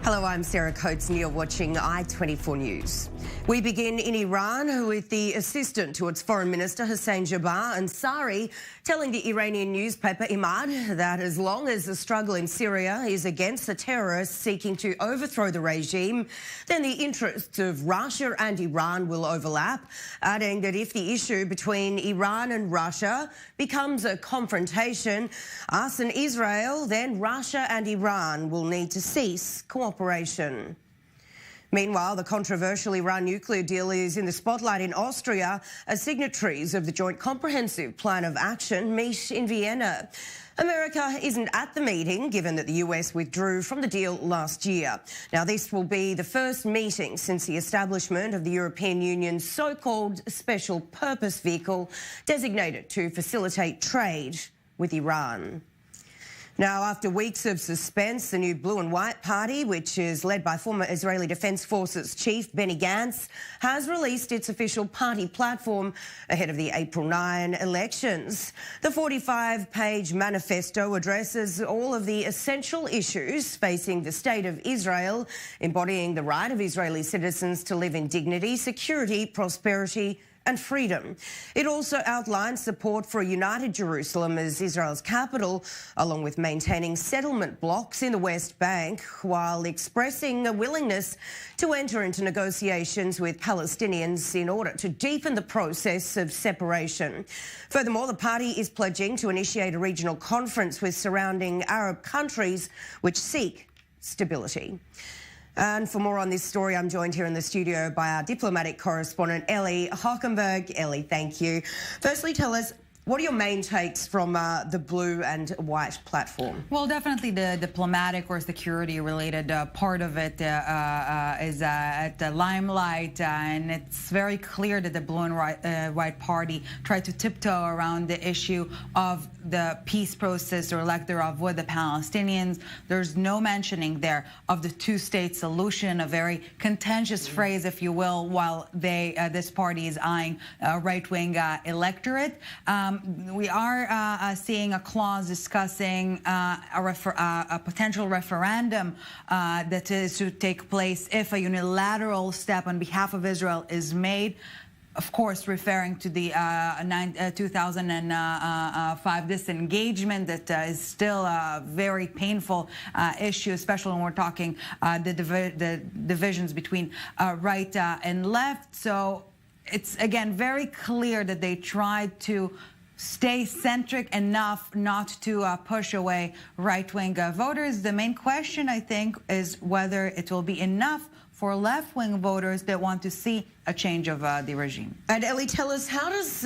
Hello, I'm Sarah Coates and you're watching I24 News. We begin in Iran with the assistant to its foreign minister, Hossein Jabbar Ansari, telling the Iranian newspaper Imad that as long as the struggle in Syria is against the terrorists seeking to overthrow the regime, then the interests of Russia and Iran will overlap, adding that if the issue between Iran and Russia becomes a confrontation, us and Israel, then Russia and Iran will need to cease cooperation. Meanwhile, the controversial Iran nuclear deal is in the spotlight in Austria as signatories of the Joint Comprehensive Plan of Action meet in Vienna. America isn't at the meeting, given that the US withdrew from the deal last year. Now, this will be the first meeting since the establishment of the European Union's so-called special purpose vehicle designated to facilitate trade with Iran. Now, after weeks of suspense, the new Blue and White Party, which is led by former Israeli Defense Forces chief Benny Gantz, has released its official party platform ahead of the April 9 elections. The 45-page manifesto addresses all of the essential issues facing the state of Israel, embodying the right of Israeli citizens to live in dignity, security, prosperity and freedom. It also outlines support for a united Jerusalem as Israel's capital, along with maintaining settlement blocks in the West Bank, while expressing a willingness to enter into negotiations with Palestinians in order to deepen the process of separation. Furthermore, the party is pledging to initiate a regional conference with surrounding Arab countries which seek stability. And for more on this story, I'm joined here in the studio by our diplomatic correspondent, Ellie Hockenberg. Ellie, thank you. Firstly, tell us, what are your main takes from the Blue and White platform? Well, definitely the diplomatic or security-related part of it is at the limelight, and it's very clear that the Blue and White Party tried to tiptoe around the issue of the peace process or lack thereof with the Palestinians. There's no mentioning there of the two-state solution, a very contentious phrase, if you will, while this party is eyeing a right-wing electorate. We are seeing a clause discussing a potential referendum that is to take place if a unilateral step on behalf of Israel is made. Of course, referring to the 2005 disengagement that is still a very painful issue, especially when we're talking the divisions between right and left. So it's, again, very clear that they tried to stay centric enough not to push away right-wing voters. The main question, I think, is whether it will be enough for left-wing voters that want to see a change of the regime. And Ellie, tell us, how does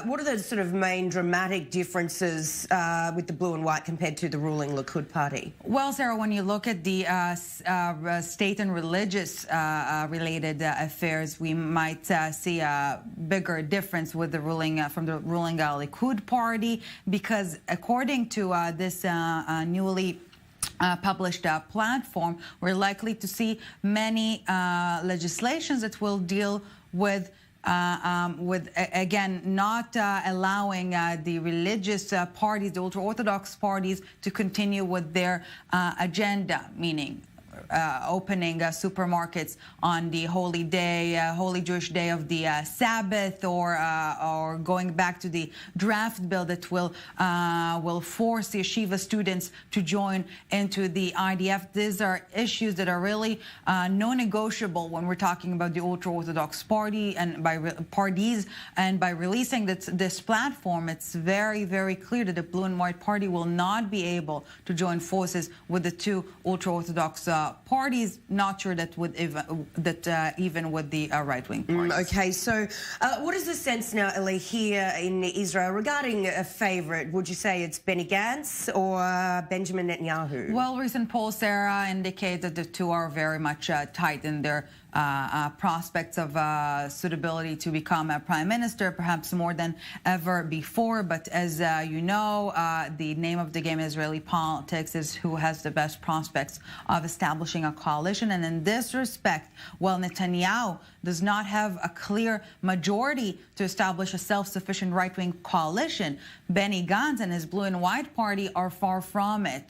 what are the sort of main dramatic differences with the Blue and White compared to the ruling Likud party? Well, Sarah, when you look at the state and religious related affairs, we might see a bigger difference with the ruling from the ruling Likud party, because according to this newly published platform, we're likely to see many legislations that will deal with again, not allowing the religious parties, the ultra-Orthodox parties, to continue with their agenda, meaning opening supermarkets on the holy day, holy Jewish day of the Sabbath, or going back to the draft bill that will force the yeshiva students to join into the IDF. These are issues that are really non-negotiable when we're talking about the ultra-Orthodox party and parties. And by releasing this platform, it's very, very clear that the Blue and White Party will not be able to join forces with the two ultra-Orthodox parties. Not sure that even with the right-wing parties. Okay, so what is the sense now, Ellie, here in Israel regarding a favourite? Would you say it's Benny Gantz or Benjamin Netanyahu? Well, recent polls, Sarah, indicate that the two are very much tight in their prospects of suitability to become a prime minister, perhaps more than ever before. But as you know, the name of the game in Israeli politics is who has the best prospects of establishing a coalition. And in this respect, while Netanyahu does not have a clear majority to establish a self-sufficient right-wing coalition. Benny Gantz and his Blue and White Party are far from it.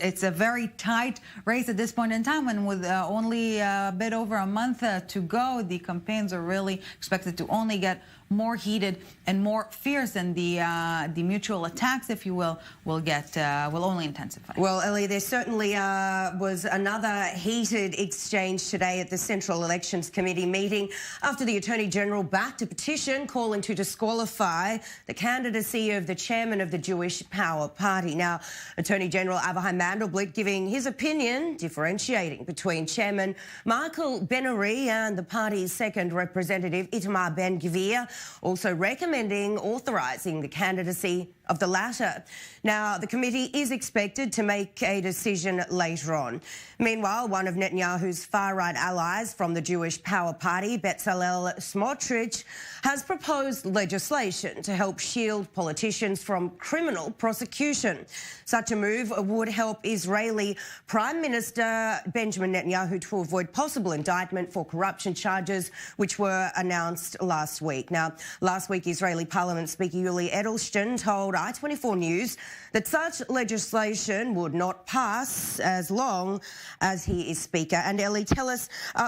It's a very tight race at this point in time, and with only a bit over a month to go, the campaigns are really expected to only get more heated and more fierce, and the mutual attacks, if you will only intensify. Well, Ellie, there certainly was another heated exchange today at the Central Elections Committee meeting after the Attorney General backed a petition calling to disqualify the candidacy of the chairman of the Jewish Power Party. Now, Attorney General Avraham Mandelblit giving his opinion, differentiating between Chairman Michael Ben-Ari and the party's second representative Itamar Ben-Gvir, also recommending authorising the candidacy of the latter. Now, the committee is expected to make a decision later on. Meanwhile, one of Netanyahu's far-right allies from the Jewish Power Party, Bezalel Smotrich, has proposed legislation to help shield politicians from criminal prosecution. Such a move would help Israeli Prime Minister Benjamin Netanyahu to avoid possible indictment for corruption charges, which were announced last week. Now, last week, Israeli Parliament Speaker Yuli Edelstein told I-24 News that such legislation would not pass as long as he is Speaker. And Ellie,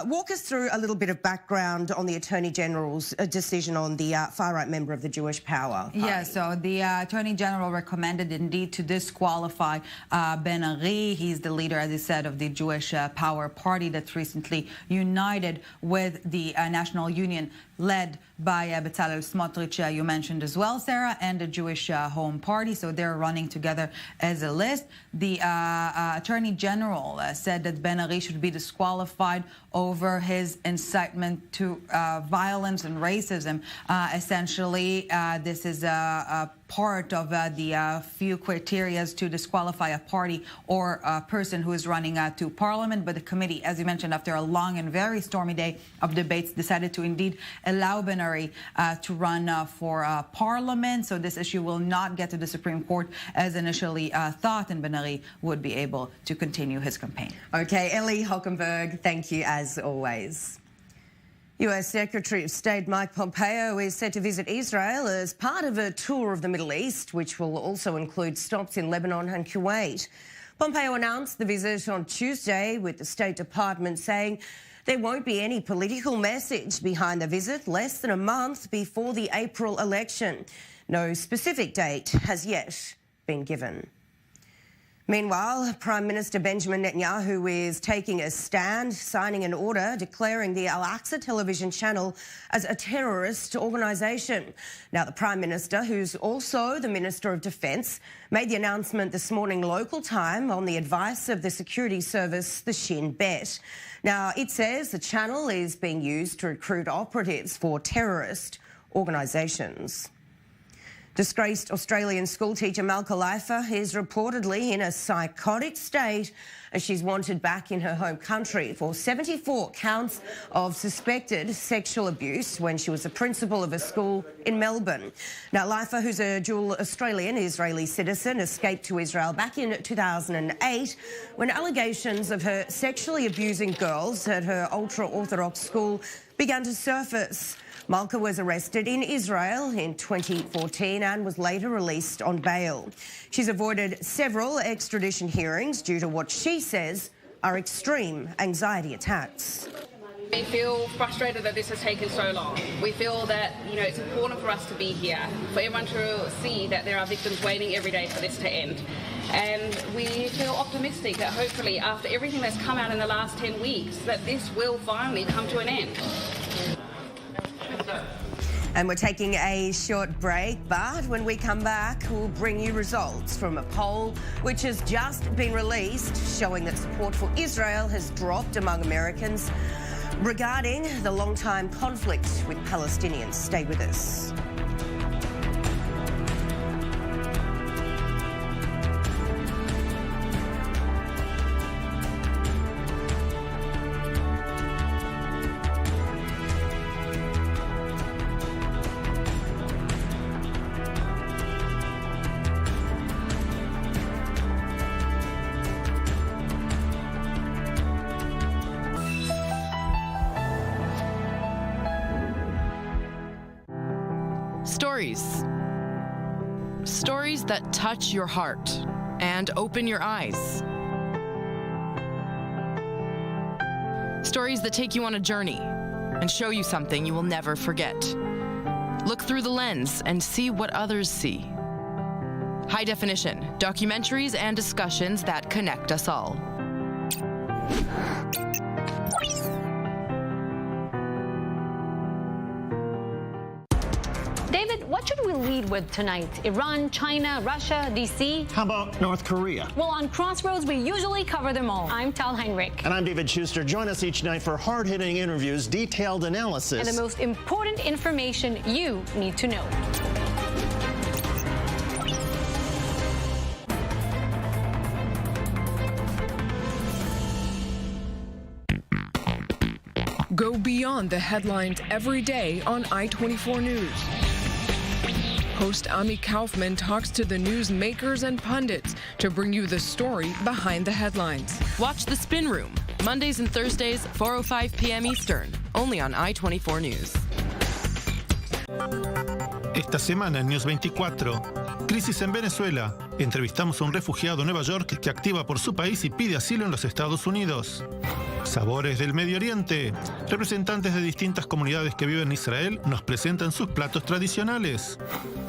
walk us through a little bit of background on the Attorney General's decision on the far-right member of the Jewish Power Party. Yeah, so the Attorney General recommended indeed to disqualify Ben-Ari. He's the leader, as he said, of the Jewish Power Party that's recently united with the National Union led by Bezalel Smotrich, you mentioned as well, Sarah, and the Jewish Home Party. So they're running together as a list. The Attorney General said that Ben-Ari should be disqualified over his incitement to violence and racism. Essentially, this is a part of the few criteria to disqualify a party or a person who is running to Parliament. But the committee, as you mentioned, after a long and very stormy day of debates, decided to indeed allow Ben-Ari to run for Parliament. So this issue will not get to the Supreme Court as initially thought, and Ben-Ari would be able to continue his campaign. Okay, Ellie Hockenberg, thank you as always. US Secretary of State Mike Pompeo is set to visit Israel as part of a tour of the Middle East, which will also include stops in Lebanon and Kuwait. Pompeo announced the visit on Tuesday, with the State Department saying there won't be any political message behind the visit less than a month before the April election. No specific date has yet been given. Meanwhile, Prime Minister Benjamin Netanyahu is taking a stand, signing an order declaring the Al-Aqsa television channel as a terrorist organisation. Now, the Prime Minister, who's also the Minister of Defence, made the announcement this morning local time on the advice of the security service, the Shin Bet. Now, it says the channel is being used to recruit operatives for terrorist organisations. Disgraced Australian schoolteacher Malka Leifer is reportedly in a psychotic state as she's wanted back in her home country for 74 counts of suspected sexual abuse when she was the principal of a school in Melbourne. Now, Leifer, who's a dual Australian-Israeli citizen, escaped to Israel back in 2008 when allegations of her sexually abusing girls at her ultra-Orthodox school began to surface. Malka was arrested in Israel in 2014 and was later released on bail. She's avoided several extradition hearings due to what she says are extreme anxiety attacks. We feel frustrated that this has taken so long. We feel that, it's important for us to be here, for everyone to see that there are victims waiting every day for this to end. And we feel optimistic that hopefully after everything that's come out in the last 10 weeks, that this will finally come to an end. And we're taking a short break, but when we come back, we'll bring you results from a poll which has just been released showing that support for Israel has dropped among Americans regarding the long-time conflict with Palestinians. Stay with us. Stories. Stories that touch your heart and open your eyes. Stories that take you on a journey and show you something you will never forget. Look through the lens and see what others see. High definition, documentaries and discussions that connect us all. David, what should we lead with tonight? Iran, China, Russia, D.C.? How about North Korea? Well, on Crossroads, we usually cover them all. I'm Tal Heinrich. And I'm David Schuster. Join us each night for hard-hitting interviews, detailed analysis, And the most important information you need to know. Go beyond the headlines every day on I-24 News. Host Ami Kaufman talks to the news makers and pundits to bring you the story behind the headlines. Watch The Spin Room, Mondays and Thursdays, 4:05 p.m. Eastern, only on I-24 News. Esta semana en News 24, crisis en Venezuela. Entrevistamos a un refugiado en Nueva York que activa por su país y pide asilo en los Estados Unidos. Sabores del Medio Oriente. Representantes de distintas comunidades que viven en Israel nos presentan sus platos tradicionales.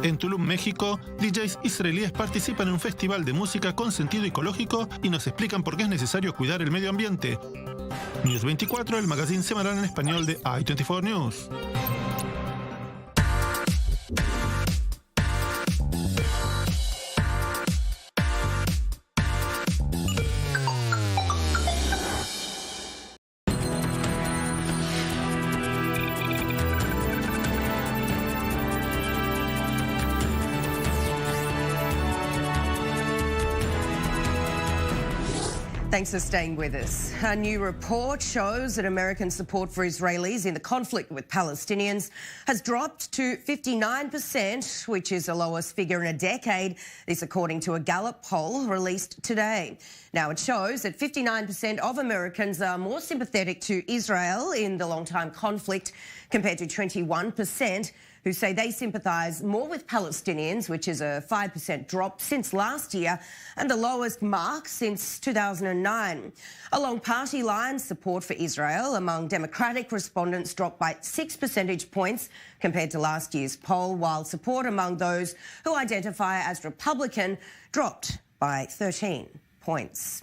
En Tulum, México, DJs israelíes participan en un festival de música con sentido ecológico y nos explican por qué es necesario cuidar el medio ambiente. News 24, el magazine semanal en español de I-24 News. Thanks for staying with us. A new report shows that American support for Israelis in the conflict with Palestinians has dropped to 59%, which is the lowest figure in a decade. This according to a Gallup poll released today. Now, it shows that 59% of Americans are more sympathetic to Israel in the long-time conflict compared to 21% who say they sympathise more with Palestinians, which is a 5% drop since last year and the lowest mark since 2009. Along party lines, support for Israel among Democratic respondents dropped by 6 percentage points compared to last year's poll, while support among those who identify as Republican dropped by 13 points.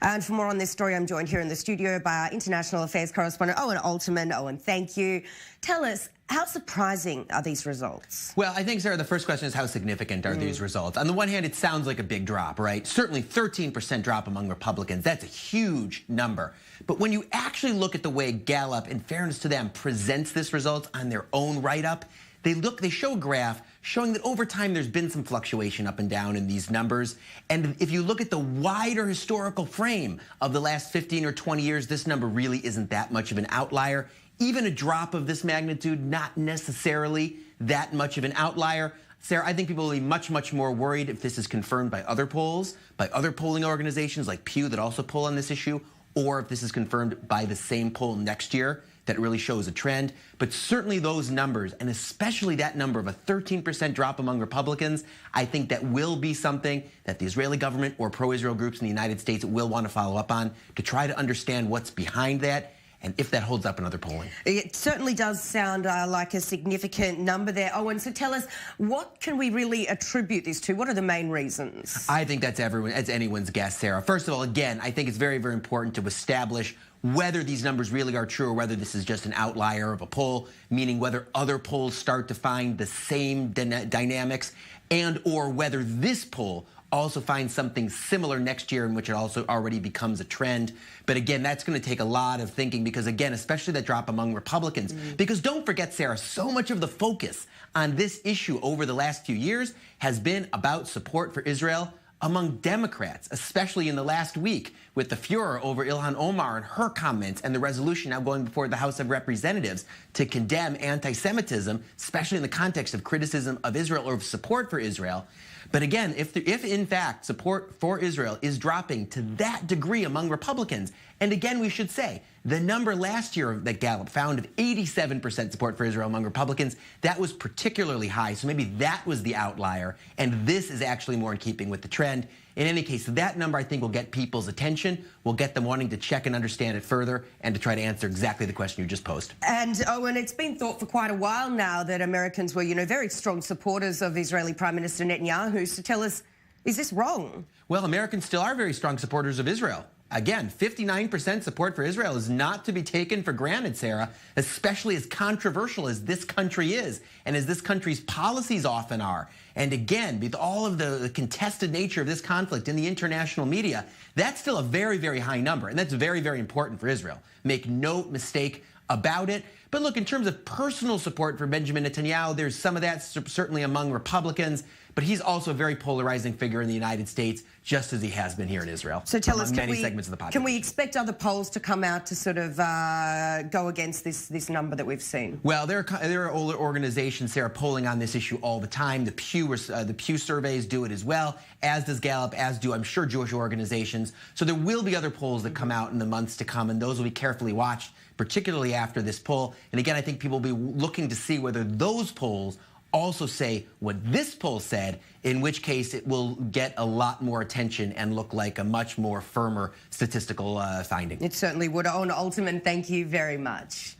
And for more on this story, I'm joined here in the studio by our international affairs correspondent, Owen Alterman. Owen, thank you. Tell us, how surprising are these results? Well, I think, Sarah, the first question is how significant are these results? On the one hand, it sounds like a big drop, right? Certainly 13% drop among Republicans. That's a huge number. But when you actually look at the way Gallup, in fairness to them, presents this result on their own write-up, they show a graph showing that over time there's been some fluctuation up and down in these numbers. And if you look at the wider historical frame of the last 15 or 20 years, this number really isn't that much of an outlier. Even a drop of this magnitude, not necessarily that much of an outlier. Sarah, I think people will be much, much more worried if this is confirmed by other polls, by other polling organizations like Pew that also poll on this issue, or if this is confirmed by the same poll next year that really shows a trend. But certainly those numbers, and especially that number of a 13% drop among Republicans, I think that will be something that the Israeli government or pro-Israel groups in the United States will want to follow up on to try to understand what's behind that and if that holds up in other polling. It certainly does sound like a significant number there, Owen. So tell us, what can we really attribute this to? What are the main reasons? I think that's anyone's guess, Sarah. First of all, again, I think it's very, very important to establish whether these numbers really are true or whether this is just an outlier of a poll, meaning whether other polls start to find the same dynamics and or whether this poll also finds something similar next year in which it also already becomes a trend. But again, that's going to take a lot of thinking because, again, especially that drop among Republicans. Because don't forget, Sarah, so much of the focus on this issue over the last few years has been about support for Israel among Democrats, especially in the last week with the furor over Ilhan Omar and her comments and the resolution now going before the House of Representatives to condemn anti-Semitism, especially in the context of criticism of Israel or of support for Israel. But again, if in fact support for Israel is dropping to that degree among Republicans, and again we should say, The number last year that Gallup found of 87% support for Israel among Republicans, that was particularly high. So maybe that was the outlier. And this is actually more in keeping with the trend. In any case, that number, I think, will get people's attention, will get them wanting to check and understand it further and to try to answer exactly the question you just posed. And, Owen, it's been thought for quite a while now that Americans were, very strong supporters of Israeli Prime Minister Netanyahu. So tell us, is this wrong? Well, Americans still are very strong supporters of Israel. Again, 59% support for Israel is not to be taken for granted, Sarah, especially as controversial as this country is and as this country's policies often are. And again, with all of the contested nature of this conflict in the international media, that's still a very, very high number. And that's very, very important for Israel. Make no mistake about it. But look, in terms of personal support for Benjamin Netanyahu, there's some of that certainly among Republicans. But he's also a very polarizing figure in the United States, just as he has been here in Israel. So tell us, many segments of the population. Can we expect other polls to come out to sort of go against this number that we've seen? Well, there are organizations, Sarah, polling on this issue all the time. The Pew surveys do it as well, as does Gallup, as do, I'm sure, Jewish organizations. So there will be other polls that come out in the months to come, and those will be carefully watched, particularly after this poll. And again, I think people will be looking to see whether those polls also say what this poll said, in which case it will get a lot more attention and look like a much more firmer statistical finding. It certainly would. Owen Alterman, thank you very much.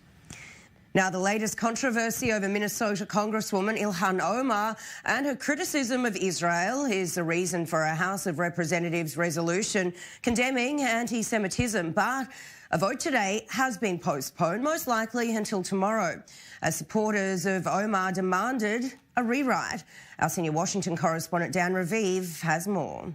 Now, the latest controversy over Minnesota Congresswoman Ilhan Omar and her criticism of Israel is the reason for a House of Representatives resolution condemning anti-Semitism. But a vote today has been postponed, most likely until tomorrow, as supporters of Omar demanded a rewrite. Our senior Washington correspondent Dan Raviv has more.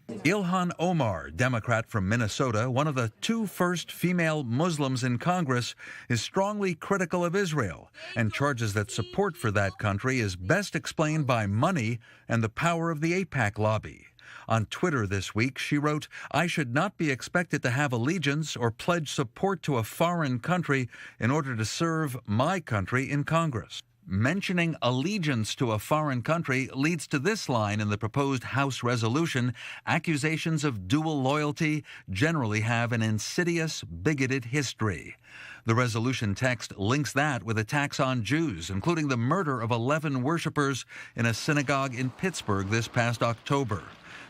Ilhan Omar, Democrat from Minnesota, one of the two first female Muslims in Congress, is strongly critical of Israel and charges that support for that country is best explained by money and the power of the AIPAC lobby. On Twitter this week, she wrote, "I should not be expected to have allegiance or pledge support to a foreign country in order to serve my country in Congress." Mentioning allegiance to a foreign country leads to this line in the proposed House resolution: accusations of dual loyalty generally have an insidious, bigoted history. The resolution text links that with attacks on Jews, including the murder of 11 worshipers in a synagogue in Pittsburgh this past October.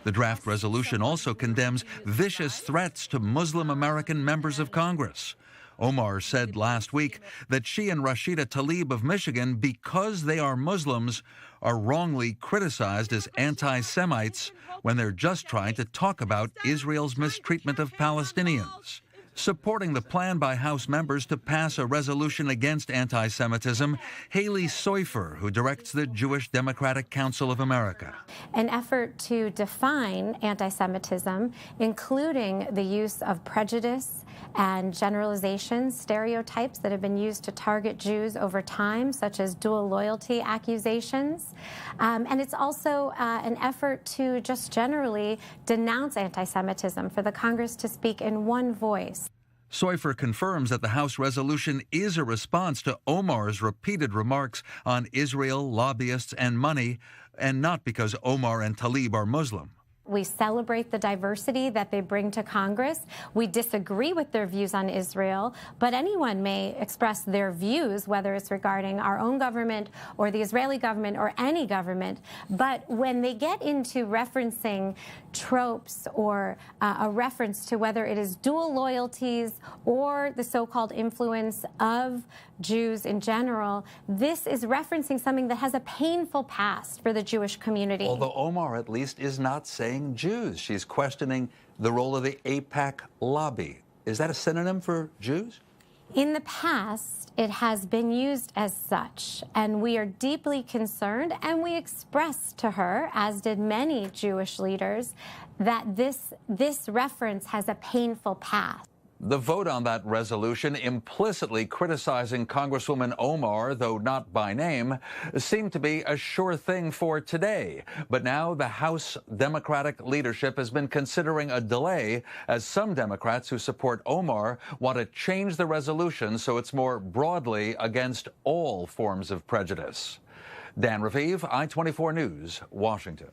The draft resolution also condemns vicious threats to Muslim American members of Congress. Omar said last week that she and Rashida Tlaib of Michigan, because they are Muslims, are wrongly criticized as anti-Semites when they're just trying to talk about Israel's mistreatment of Palestinians. Supporting the plan by House members to pass a resolution against anti-Semitism, Haley Soifer, who directs the Jewish Democratic Council of America. An effort to define anti-Semitism, including the use of prejudice and generalizations, stereotypes that have been used to target Jews over time, such as dual loyalty accusations. And it's also an effort to just generally denounce anti-Semitism, for the Congress to speak in one voice. Soifer confirms that the House resolution is a response to Omar's repeated remarks on Israel, lobbyists, and money, and not because Omar and Tlaib are Muslim. We celebrate the diversity that they bring to Congress. We disagree with their views on Israel, but anyone may express their views, whether it's regarding our own government or the Israeli government or any government. But when they get into referencing tropes or a reference to whether it is dual loyalties or the so-called influence of Jews in general, this is referencing something that has a painful past for the Jewish community. Although Omar at least is not saying Jews. She's questioning the role of the AIPAC lobby. Is that a synonym for Jews? In the past, it has been used as such, and we are deeply concerned, and we expressed to her, as did many Jewish leaders, that this reference has a painful past. The vote on that resolution, implicitly criticizing Congresswoman Omar, though not by name, seemed to be a sure thing for today. But now the House Democratic leadership has been considering a delay, as some Democrats who support Omar want to change the resolution so it's more broadly against all forms of prejudice. Dan Raviv, I-24 News, Washington.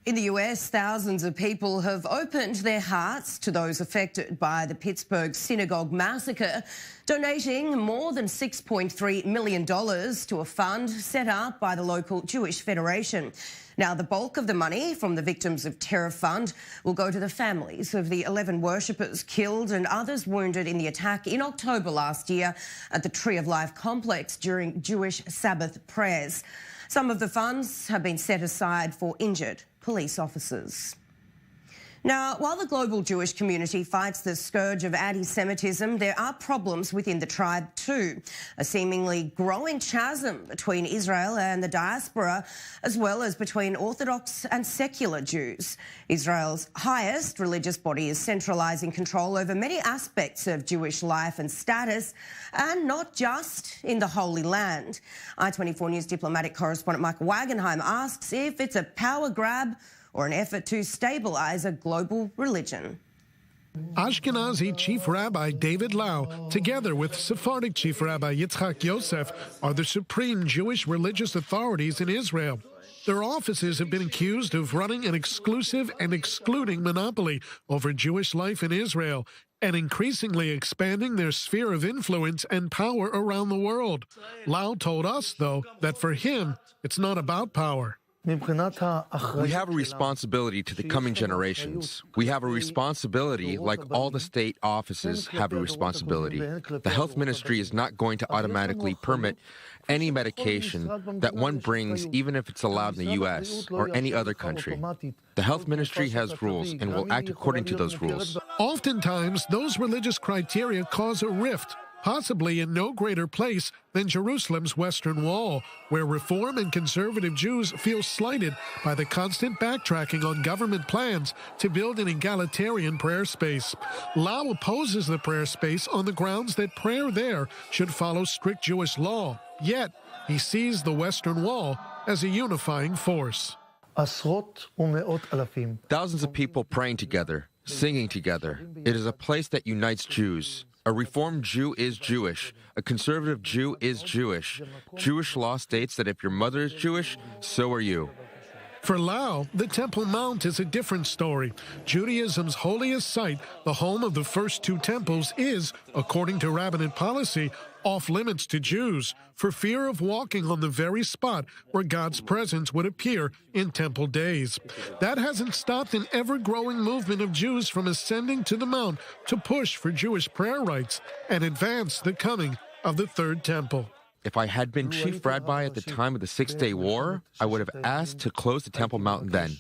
In the US, thousands of people have opened their hearts to those affected by the Pittsburgh synagogue massacre, donating more than $6.3 million to a fund set up by the local Jewish Federation. Now, the bulk of the money from the Victims of Terror Fund will go to the families of the 11 worshippers killed and others wounded in the attack in October last year at the Tree of Life complex during Jewish Sabbath prayers. Some of the funds have been set aside for injured police officers. Now, while the global Jewish community fights the scourge of anti-Semitism, there are problems within the tribe too. A seemingly growing chasm between Israel and the diaspora, as well as between Orthodox and secular Jews. Israel's highest religious body is centralising control over many aspects of Jewish life and status, and not just in the Holy Land. I-24 News diplomatic correspondent Michael Wagenheim asks if it's a power grab or an effort to stabilise a global religion. Ashkenazi Chief Rabbi David Lau, together with Sephardic Chief Rabbi Yitzhak Yosef, are the supreme Jewish religious authorities in Israel. Their offices have been accused of running an exclusive and excluding monopoly over Jewish life in Israel and increasingly expanding their sphere of influence and power around the world. Lau told us, though, that for him, it's not about power. We have a responsibility to the coming generations. We have a responsibility like all the state offices have a responsibility. The health ministry is not going to automatically permit any medication that one brings, even if it's allowed in the U.S. or any other country. The health ministry has rules and will act according to those rules. Oftentimes, those religious criteria cause a rift, possibly in no greater place than Jerusalem's Western Wall, where Reform and conservative Jews feel slighted by the constant backtracking on government plans to build an egalitarian prayer space. Lau opposes the prayer space on the grounds that prayer there should follow strict Jewish law. Yet, he sees the Western Wall as a unifying force. Thousands of people praying together, singing together. It is a place that unites Jews. A Reformed Jew is Jewish. A conservative Jew is Jewish. Jewish law states that if your mother is Jewish, so are you. For Lau, the Temple Mount is a different story. Judaism's holiest site, the home of the first two temples, is, according to rabbinate policy, off-limits to Jews for fear of walking on the very spot where God's presence would appear in temple days. That hasn't stopped an ever-growing movement of Jews from ascending to the Mount to push for Jewish prayer rights and advance the coming of the Third Temple. If I had been chief rabbi at the time of the Six-Day War, I would have asked to close the Temple Mount then.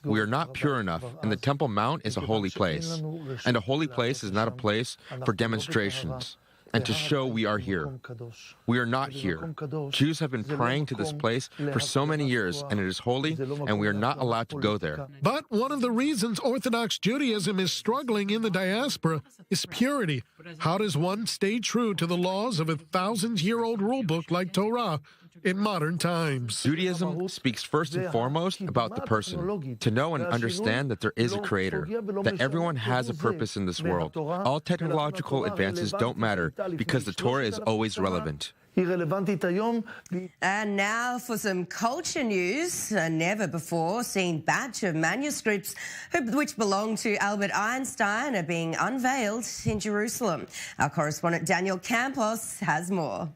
We are not pure enough, and the Temple Mount is a holy place. And a holy place is not a place for demonstrations and to show we are here. We are not here. Jews have been praying to this place for so many years, and it is holy, and we are not allowed to go there. But one of the reasons Orthodox Judaism is struggling in the diaspora is purity. How does one stay true to the laws of a 1,000-year-old rulebook like Torah in modern times? Judaism speaks first and foremost about the person, to know and understand that there is a creator, that everyone has a purpose in this world. All technological advances don't matter because the Torah is always relevant. And now for some culture news. A never-before-seen batch of manuscripts which belong to Albert Einstein are being unveiled in Jerusalem. Our correspondent Daniel Campos has more.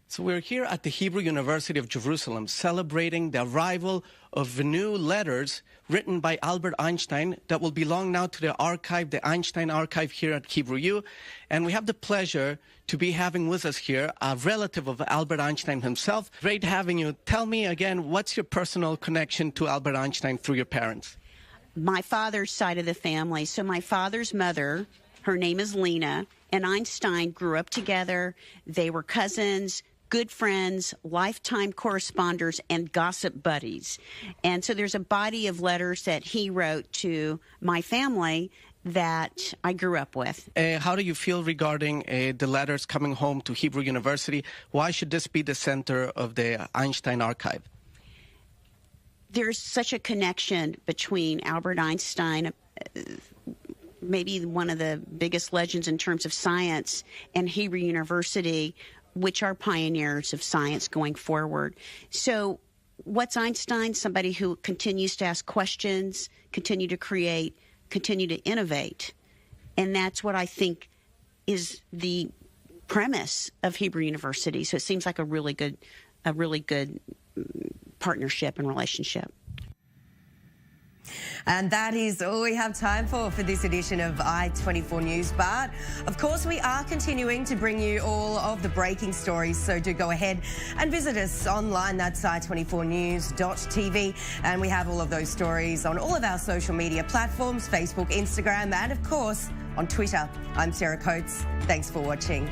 So we're here at the Hebrew University of Jerusalem celebrating the arrival of new letters written by Albert Einstein that will belong now to the archive, the Einstein Archive here at Hebrew U. And we have the pleasure to be having with us here a relative of Albert Einstein himself. Great having you. Tell me again, what's your personal connection to Albert Einstein through your parents? My father's side of the family. So my father's mother, her name is Lena, and Einstein grew up together. They were cousins, good friends, lifetime corresponders, and gossip buddies. And so there's a body of letters that he wrote to my family that I grew up with. How do you feel regarding the letters coming home to Hebrew University? Why should this be the center of the Einstein Archive? There's such a connection between Albert Einstein, maybe one of the biggest legends in terms of science, and Hebrew University, which are pioneers of science going forward. So what's Einstein? Somebody who continues to ask questions, continue to create, continue to innovate. And that's what I think is the premise of Hebrew University. So it seems like a really good partnership and relationship. And that is all we have time for this edition of I-24 News. But, of course, we are continuing to bring you all of the breaking stories, so do go ahead and visit us online. That's i24news.tv. And we have all of those stories on all of our social media platforms, Facebook, Instagram, and, of course, on Twitter. I'm Sarah Coates. Thanks for watching.